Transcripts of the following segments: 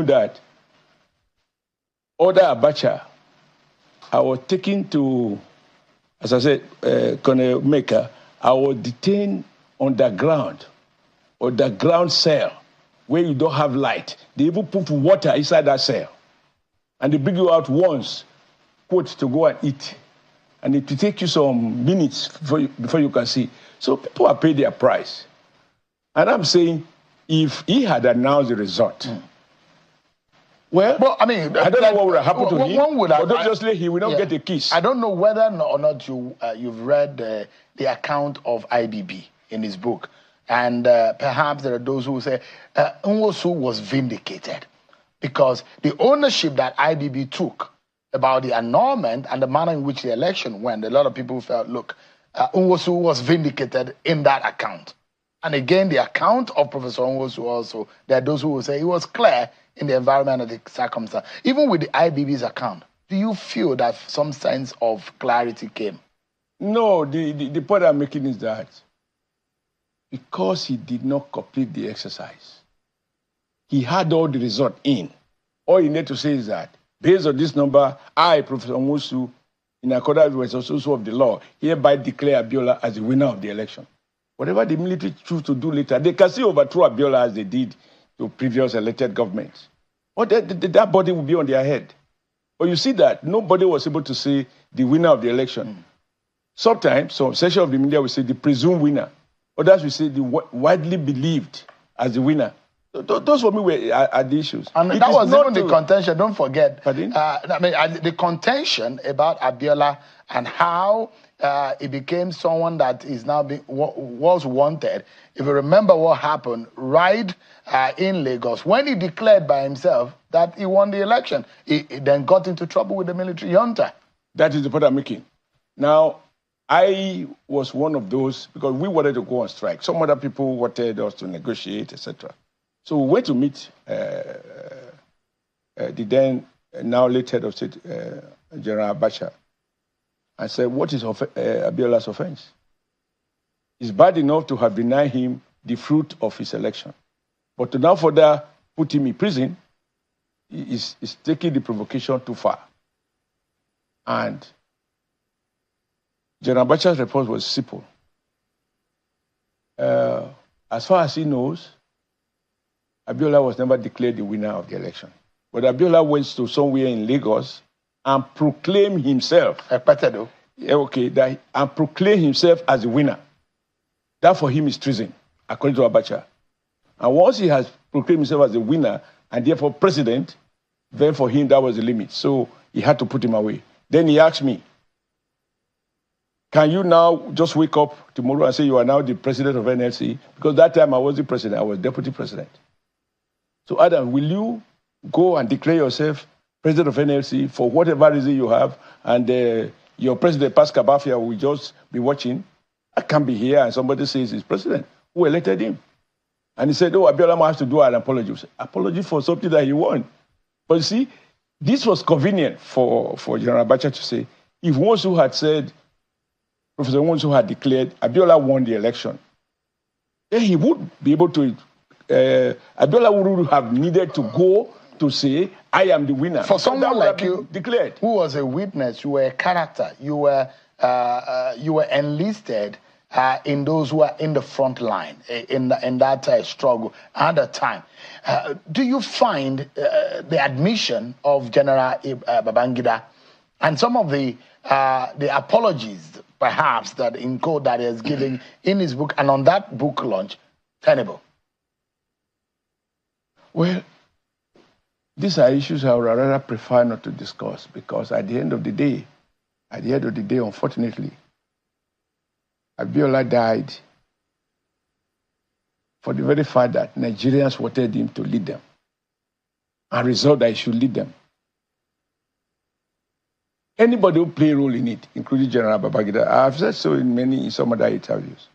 that order Abacha, I was taken to, as I said, Colonel Maker, I was detained underground cell where you don't have light. They even put water inside that cell. And they bring you out once, quote, to go and eat. And it will take you some minutes before you can see. So people are paid their price. And I'm saying, if he had announced the result, well, I mean, I don't know what would have happened to him, but obviously he will not get a kiss. I don't know whether or not you've read the account of IBB in his book. And perhaps there are those who say Nwosu was vindicated because the ownership that IBB took about the annulment and the manner in which the election went, a lot of people felt, look, Nwosu was vindicated in that account. And again, the account of Professor Nwosu also, there are those who will say it was clear in the environment and the circumstance. Even with the IBB's account, do you feel that some sense of clarity came? No, the point I'm making is that because he did not complete the exercise, he had all the result in. All you need to say is that, based on this number, I, Professor Nwosu, in accordance with the also of the law, hereby declare Abiola as the winner of the election. Whatever the military choose to do later, they can still overthrow Abiola as they did to previous elected governments. But that body will be on their head. But you see that nobody was able to say the winner of the election. Sometimes, some section of the media will say the presumed winner. Others will say the widely believed as the winner. Those for me are the issues. And that was even the contention, don't forget. Pardon? The contention about Abiola and how he became someone that is now was wanted. If you remember what happened right in Lagos, when he declared by himself that he won the election, he then got into trouble with the military junta. That is the point I'm making. Now, I was one of those, because we wanted to go on strike. Some other people wanted us to negotiate, etc. So we went to meet the then, now late head of state, General Abacha, and said, what is Abiola's offense? It's bad enough to have denied him the fruit of his election. But to now further put him in prison is taking the provocation too far. And General Abacha's report was simple. As far as he knows, Abiola was never declared the winner of the election. But Abiola went to somewhere in Lagos and proclaimed himself. And proclaimed himself as the winner. That for him is treason, according to Abacha. And once he has proclaimed himself as the winner and therefore president, then for him that was the limit. So he had to put him away. Then he asked me, can you now just wake up tomorrow and say you are now the president of NLC? Because that time I was the president, I was deputy president. So Adam, will you go and declare yourself president of NLC for whatever reason you have, and your president, Pascal Bafia, will just be watching? I can't be here and somebody says he's president. Who elected him? And he said, oh, Abiola has to do an apology. Apology for something that he won. But you see, this was convenient for General Abacha to say, if Nwosu had said, Professor Nwosu had declared Abiola won the election, then he would be able to, Abiola would have needed to go to say, I am the winner. For someone like you, declared, who was a witness, you were a character, you were enlisted in those who are in the front line, in that struggle at the time. Do you find the admission of General Babangida and some of the apologies, perhaps, that MKO that he has given in his book and on that book launch, tenable? Well, these are issues I would rather prefer not to discuss, because at the end of the day, unfortunately, Abiola died for the very fact that Nigerians wanted him to lead them and resolved that he should lead them. Anybody who play a role in it, including General Babangida, I have said so in some other interviews,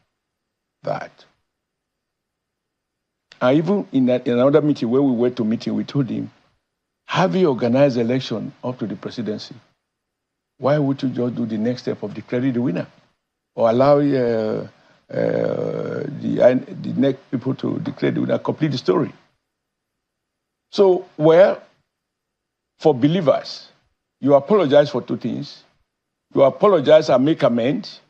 that. And even in another meeting where we went to meeting, we told him, have you organized election up to the presidency? Why would you just do the next step of declaring the winner? Or allow the next people to declare the winner, complete the story? So, well, for believers, you apologize for two things. You apologize and make amends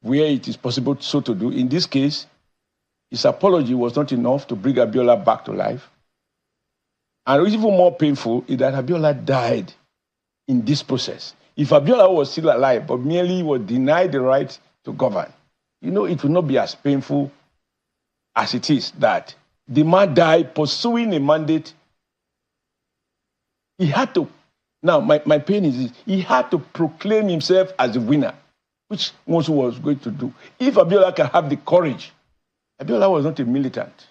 where it is possible so to do. In this case, his apology was not enough to bring Abiola back to life. And even more painful is that Abiola died in this process. If Abiola was still alive, but merely was denied the right to govern, it would not be as painful as it is that the man died pursuing a mandate. He had to, now my pain is this, he had to proclaim himself as a winner, which Nwosu was going to do. If Abiola can have the courage, Abiola was not a militant.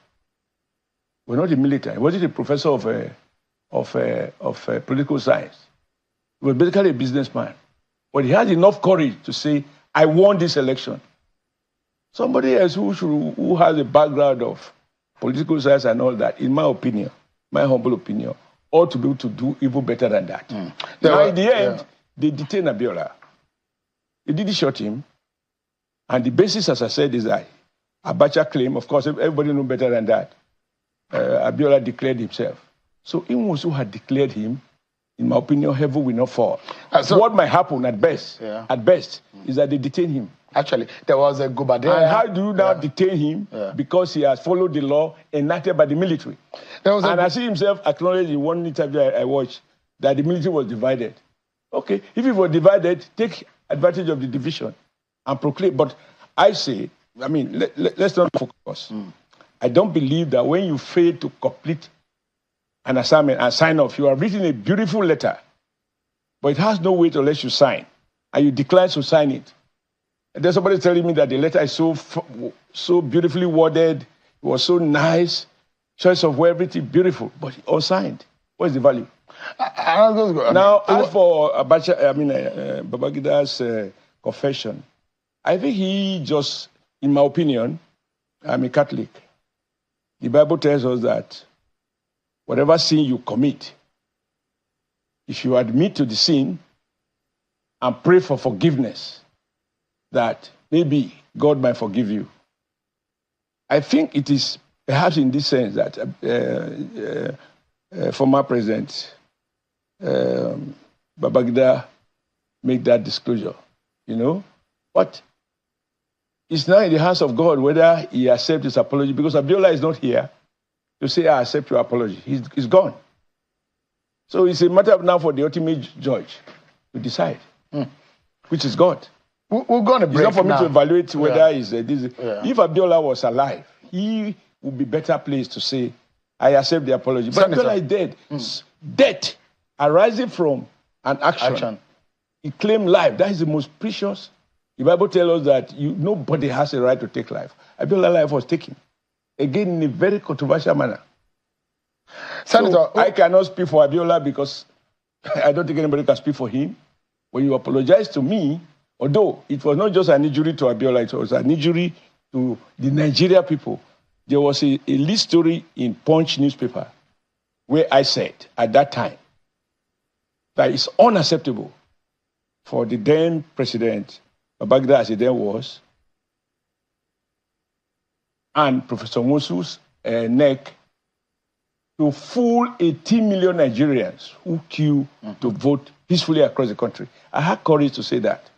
He was not a militant. He wasn't a professor of political science. He was basically a businessman. But he had enough courage to say, I won this election. Somebody else who has a background of political science and all that, in my opinion, my humble opinion, ought to be able to do even better than that. Now, in the end, they detained Abiola. They didn't shoot him. And the basis, as I said, is that Abacha claim, of course, everybody knows better than that. Abiola declared himself. So Nwosu had declared him. In my opinion, heaven will not fall. So what might happen at best, is that they detain him. Actually, there was a Gubadea. And how do you now detain him? Because he has followed the law enacted by the military. And as he himself acknowledged in one interview I watched, that the military was divided. Okay, if it was divided, take advantage of the division and proclaim. But I say, I mean, let's not focus. I don't believe that when you fail to complete an assignment and sign off, you have written a beautiful letter, but it has no weight unless you sign, and you decline to sign it. And there's somebody telling me that the letter is so beautifully worded, it was so nice, choice of everything beautiful, but unsigned. What is the value? Now, as for Babagida's confession, I think he just, in my opinion, I'm a Catholic. The Bible tells us that whatever sin you commit, if you admit to the sin and pray for forgiveness, that maybe God might forgive you. I think it is perhaps in this sense that former President Babangida made that disclosure, But it's now in the hands of God whether he accepts his apology, because Abiola is not here to say, I accept your apology. He's gone. So it's a matter now for the ultimate judge to decide, which is God. We're going to break. It's not for me to evaluate whether he's If Abiola was alive, he would be better placed to say, I accept the apology. But Abiola is dead. Death arising from an action. He claimed life. That is the most precious. The Bible tells us that nobody has a right to take life. Abiola's life was taken. Again, in a very controversial manner. Senator, so I cannot speak for Abiola because I don't think anybody can speak for him. When you apologize to me, although it was not just an injury to Abiola, it was an injury to the Nigeria people. There was a lead story in Punch newspaper where I said at that time that it's unacceptable for the then president, Babangida as he then was, and Professor Nwosu's neck to fool 18 million Nigerians who queue to vote peacefully across the country. I had courage to say that.